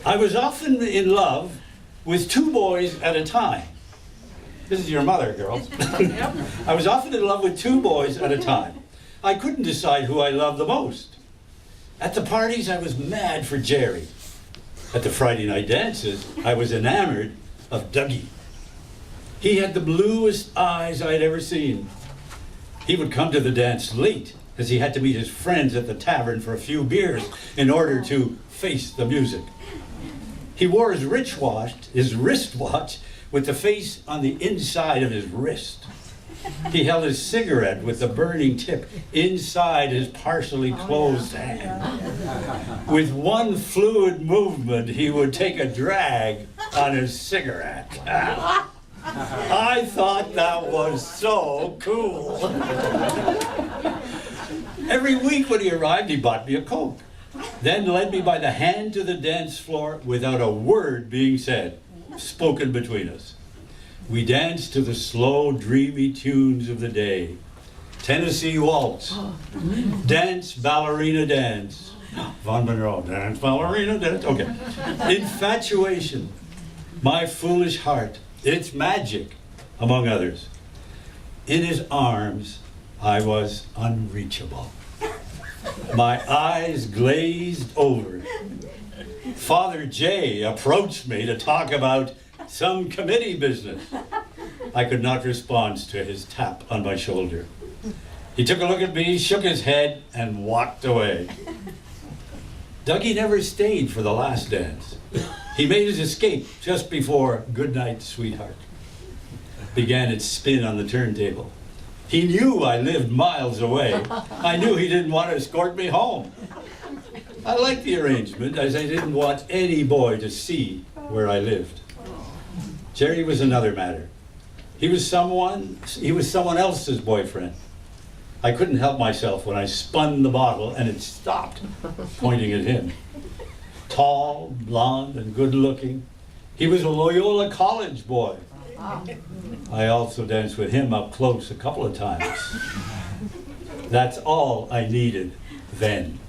I was often in love with two boys at a time. This is your mother, girls. I was often in love with two boys at a time. I couldn't decide who I loved the most. At the parties, I was mad for Jerry. At the Friday night dances, I was enamored of Dougie. He had the bluest eyes I'd ever seen. He would come to the dance late, as he had to meet his friends at the tavern for a few beers in order to face the music. He wore his wristwatch with the face on the inside of his wrist. He held his cigarette with the burning tip inside his partially closed hand. With one fluid movement, he would take a drag on his cigarette. I thought that was so cool. Every week when he arrived, he bought me a Coke, then led me by the hand to the dance floor without a word being said, spoken between us. We danced to the slow, dreamy tunes of the day. Tennessee Waltz, Dance, Ballerina Dance. Von Monroe, Dance, Ballerina Dance. Okay. Infatuation, My Foolish Heart, It's Magic, among others. In his arms, I was unreachable. My eyes glazed over. Father Jay approached me to talk about some committee business. I could not respond to his tap on my shoulder. He took a look at me, shook his head, and walked away. Dougie never stayed for the last dance. He made his escape just before Good Night, Sweetheart began its spin on the turntable. He knew I lived miles away. I knew he didn't want to escort me home. I liked the arrangement, as I didn't want any boy to see where I lived. Jerry was another matter. He was someone else's boyfriend. I couldn't help myself when I spun the bottle and it stopped, pointing at him. Tall, blonde, and good-looking. He was a Loyola College boy. I also danced with him up close a couple of times. That's all I needed then.